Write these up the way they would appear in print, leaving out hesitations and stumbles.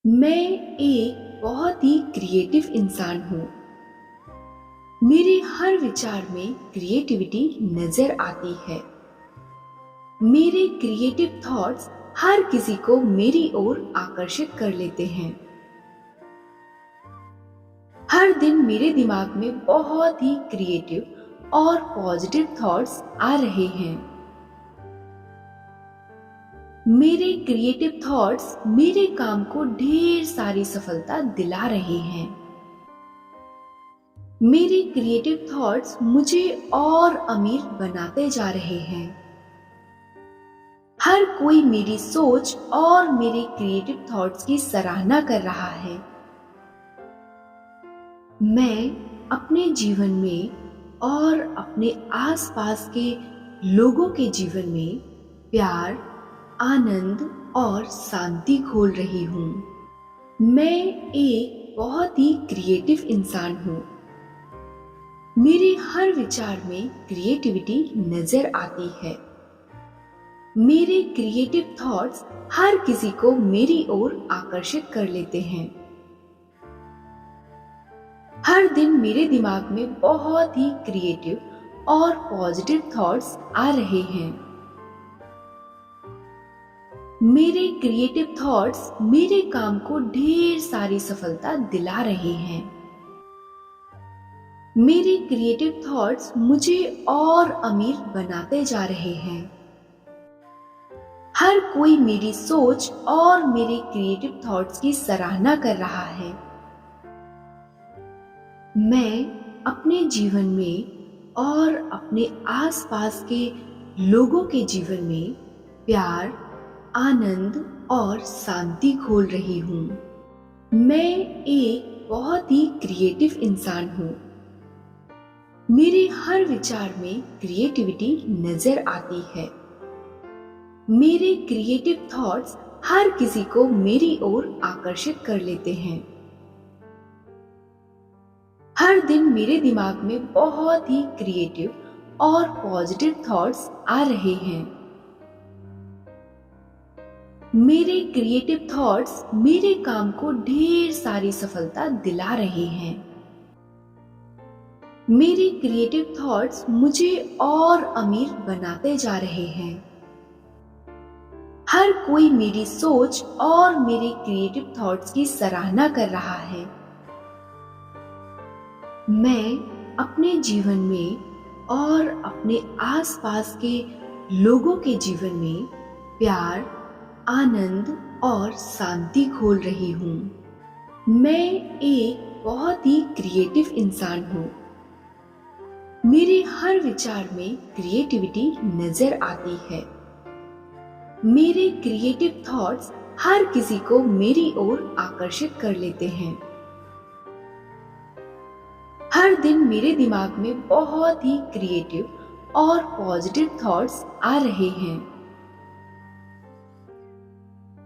मैं एक बहुत ही क्रिएटिव इंसान हूँ। मेरे हर विचार में क्रिएटिविटी नजर आती है। मेरे क्रिएटिव थॉट्स हर किसी को मेरी ओर आकर्षित कर लेते हैं। हर दिन मेरे दिमाग में बहुत ही क्रिएटिव और पॉजिटिव थॉट्स आ रहे हैं। मेरे क्रिएटिव थॉट्स मेरे काम को ढेर सारी सफलता दिला रहे हैं। मेरे क्रिएटिव थॉट्स मुझे और अमीर बनाते जा रहे हैं। हर कोई मेरी सोच और मेरे क्रिएटिव थॉट्स की सराहना कर रहा है। मैं अपने जीवन में और अपने आसपास के लोगों के जीवन में प्यार, आनंद और शांति खोल रही हूँ। मैं एक बहुत ही क्रिएटिव इंसान हूँ। मेरे हर विचार में क्रिएटिविटी नजर आती है। मेरे क्रिएटिव थॉट्स हर किसी को मेरी ओर आकर्षित कर लेते हैं। हर दिन मेरे दिमाग में बहुत ही क्रिएटिव और पॉजिटिव थॉट्स आ रहे हैं। मेरे क्रिएटिव थॉट्स मेरे काम को ढेर सारी सफलता दिला रहे हैं। मेरे क्रिएटिव थॉट्स मुझे और अमीर बनाते जा रहे हैं। हर कोई मेरी सोच और मेरे क्रिएटिव थॉट्स की सराहना कर रहा है। मैं अपने जीवन में और अपने आसपास के लोगों के जीवन में प्यार, आनंद और शांति खोल रही हूँ। मैं एक बहुत ही क्रिएटिव इंसान हूँ। मेरे हर विचार में क्रिएटिविटी नजर आती है। मेरे क्रिएटिव थॉट्स हर किसी को मेरी ओर आकर्षित कर लेते हैं। हर दिन मेरे दिमाग में बहुत ही क्रिएटिव और पॉजिटिव थॉट्स आ रहे हैं। मेरे क्रिएटिव थॉट्स मेरे काम को ढेर सारी सफलता दिला रहे हैं। मेरे क्रिएटिव थॉट्स मुझे और अमीर बनाते जा रहे हैं। हर कोई मेरी सोच और मेरे क्रिएटिव थॉट्स की सराहना कर रहा है। मैं अपने जीवन में और अपने आसपास के लोगों के जीवन में प्यार, आनंद और शांति खोल रही हूँ। मैं एक बहुत ही क्रिएटिव इंसान हूँ। मेरे हर विचार में क्रिएटिविटी नजर आती है। मेरे क्रिएटिव थॉट्स हर किसी को मेरी ओर आकर्षित कर लेते हैं। हर दिन मेरे दिमाग में बहुत ही क्रिएटिव और पॉजिटिव थॉट्स आ रहे हैं।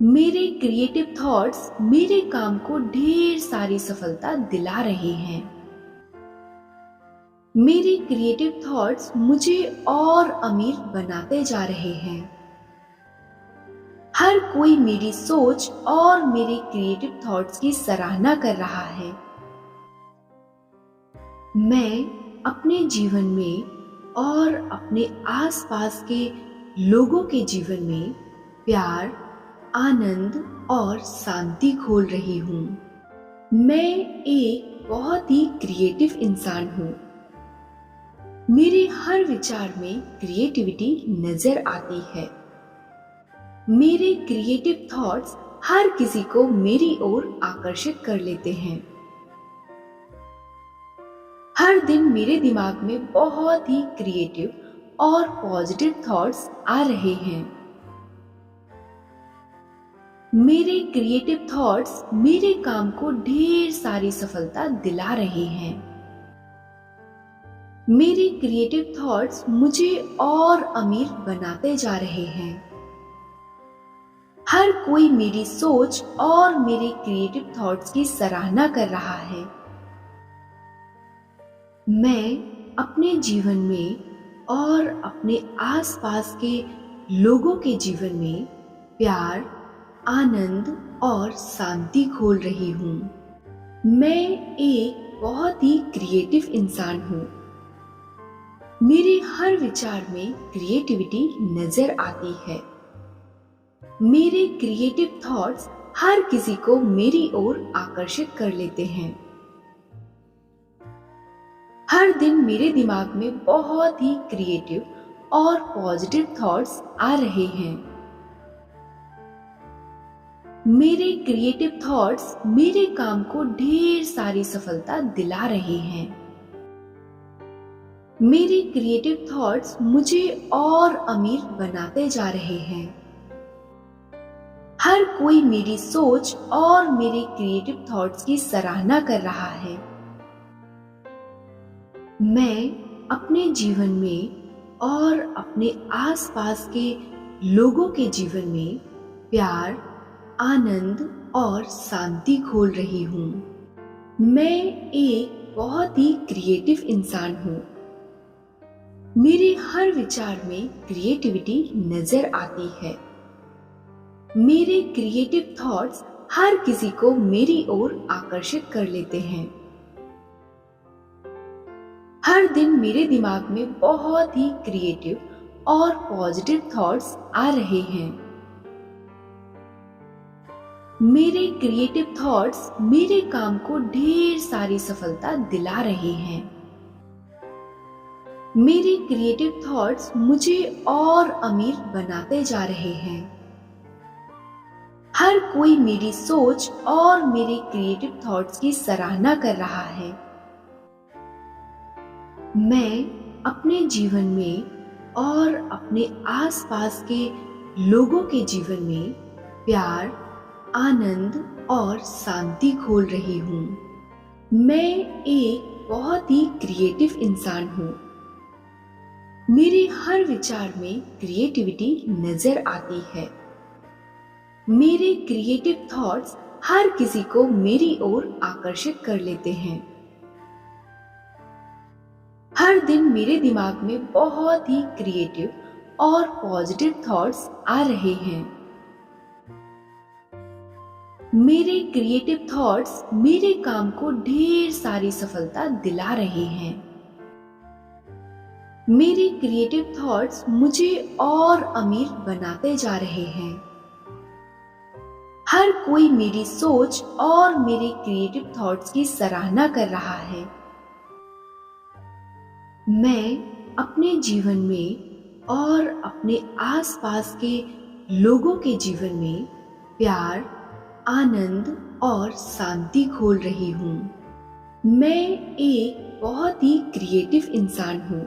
मेरे क्रिएटिव थॉट्स मेरे काम को ढेर सारी सफलता दिला रहे हैं। मेरे क्रिएटिव थॉट्स मुझे और अमीर बनाते जा रहे हैं। हर कोई मेरी सोच और मेरे क्रिएटिव थॉट्स की सराहना कर रहा है। मैं अपने जीवन में और अपने आसपास के लोगों के जीवन में प्यार, आनंद और शांति खोल रही हूँ। मैं एक बहुत ही क्रिएटिव इंसान हूँ। मेरे हर विचार में क्रिएटिविटी नजर आती है। मेरे क्रिएटिव थॉट्स हर किसी को मेरी ओर आकर्षित कर लेते हैं। हर दिन मेरे दिमाग में बहुत ही क्रिएटिव और पॉजिटिव थॉट्स आ रहे हैं। मेरे क्रिएटिव थॉट्स मेरे काम को ढेर सारी सफलता दिला रहे हैं। मेरे क्रिएटिव थॉट्स मुझे और अमीर बनाते जा रहे हैं। हर कोई मेरी सोच और मेरे क्रिएटिव थॉट्स की सराहना कर रहा है। मैं अपने जीवन में और अपने आसपास के लोगों के जीवन में प्यार, आनंद और शांति खोल रही हूँ। मैं एक बहुत ही क्रिएटिव इंसान हूँ। मेरे हर विचार में क्रिएटिविटी नजर आती है। मेरे क्रिएटिव थॉट्स हर किसी को मेरी ओर आकर्षित कर लेते हैं। हर दिन मेरे दिमाग में बहुत ही क्रिएटिव और पॉजिटिव थॉट्स आ रहे हैं। मेरे क्रिएटिव थॉट्स मेरे काम को ढेर सारी सफलता दिला रहे हैं। मेरे क्रिएटिव थॉट्स मुझे और अमीर बनाते जा रहे हैं। हर कोई मेरी सोच और मेरे क्रिएटिव थॉट्स की सराहना कर रहा है। मैं अपने जीवन में और अपने आसपास के लोगों के जीवन में प्यार, आनंद और शांति खोल रही हूँ। मैं एक बहुत ही क्रिएटिव इंसान हूँ। मेरे हर विचार में क्रिएटिविटी नजर आती है। मेरे क्रिएटिव थॉट्स हर किसी को मेरी ओर आकर्षित कर लेते हैं। हर दिन मेरे दिमाग में बहुत ही क्रिएटिव और पॉजिटिव थॉट्स आ रहे हैं। मेरे क्रिएटिव थॉट्स मेरे काम को ढेर सारी सफलता दिला रहे हैं। मेरे क्रिएटिव थॉट्स मुझे और अमीर बनाते जा रहे हैं। हर कोई मेरी सोच और मेरे क्रिएटिव थॉट्स की सराहना कर रहा है। मैं अपने जीवन में और अपने आसपास के लोगों के जीवन में प्यार, आनंद और शांति खोल रही हूँ। मैं एक बहुत ही क्रिएटिव इंसान हूँ। मेरे हर विचार में क्रिएटिविटी नजर आती है। मेरे क्रिएटिव थॉट्स हर किसी को मेरी ओर आकर्षित कर लेते हैं। हर दिन मेरे दिमाग में बहुत ही क्रिएटिव और पॉजिटिव थॉट्स आ रहे हैं। मेरे क्रिएटिव थॉट्स मेरे काम को ढेर सारी सफलता दिला रहे हैं। मेरे क्रिएटिव थॉट्स मुझे और अमीर बनाते जा रहे हैं। हर कोई मेरी सोच और मेरे क्रिएटिव थॉट्स की सराहना कर रहा है। मैं अपने जीवन में और अपने आसपास के लोगों के जीवन में प्यार, आनंद और शांति खोल रही हूँ। मैं एक बहुत ही क्रिएटिव इंसान हूँ।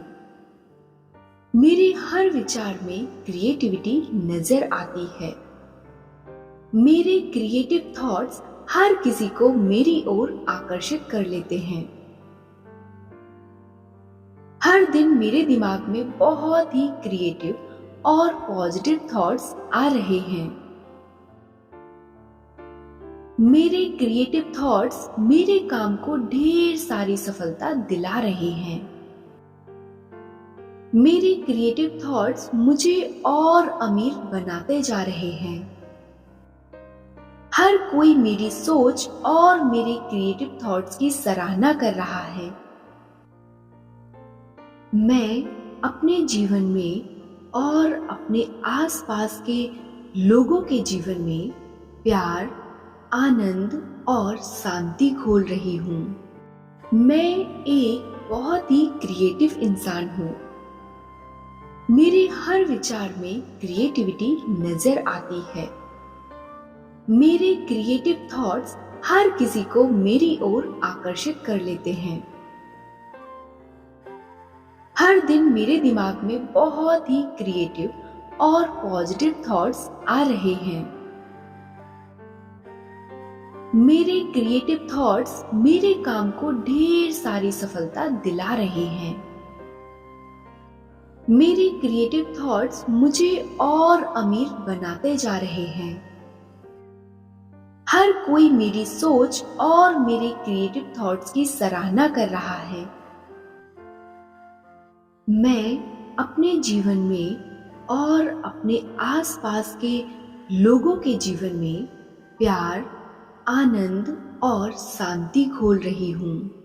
मेरे हर विचार में क्रिएटिविटी नजर आती है। मेरे क्रिएटिव थॉट्स हर किसी को मेरी ओर आकर्षित कर लेते हैं। हर दिन मेरे दिमाग में बहुत ही क्रिएटिव और पॉजिटिव थॉट्स आ रहे हैं। मेरे क्रिएटिव थॉट्स मेरे काम को ढेर सारी सफलता दिला रहे हैं। मेरे क्रिएटिव थॉट्स मुझे और अमीर बनाते जा रहे हैं। हर कोई मेरी सोच और मेरे क्रिएटिव थॉट्स की सराहना कर रहा है। मैं अपने जीवन में और अपने आसपास के लोगों के जीवन में प्यार, आनंद और शांति खोल रही हूँ। मैं एक बहुत ही क्रिएटिव इंसान हूँ। मेरे हर विचार में क्रिएटिविटी नजर आती है। मेरे क्रिएटिव थॉट्स हर किसी को मेरी ओर आकर्षित कर लेते हैं। हर दिन मेरे दिमाग में बहुत ही क्रिएटिव और पॉजिटिव थॉट्स आ रहे हैं। मेरे क्रिएटिव थॉट्स मेरे काम को ढेर सारी सफलता दिला रहे हैं। मेरे क्रिएटिव थॉट्स मुझे और अमीर बनाते जा रहे हैं। हर कोई मेरी सोच और मेरे क्रिएटिव थॉट्स की सराहना कर रहा है। मैं अपने जीवन में और अपने आसपास के लोगों के जीवन में प्यार, आनंद और शांति खोल रही हूँ।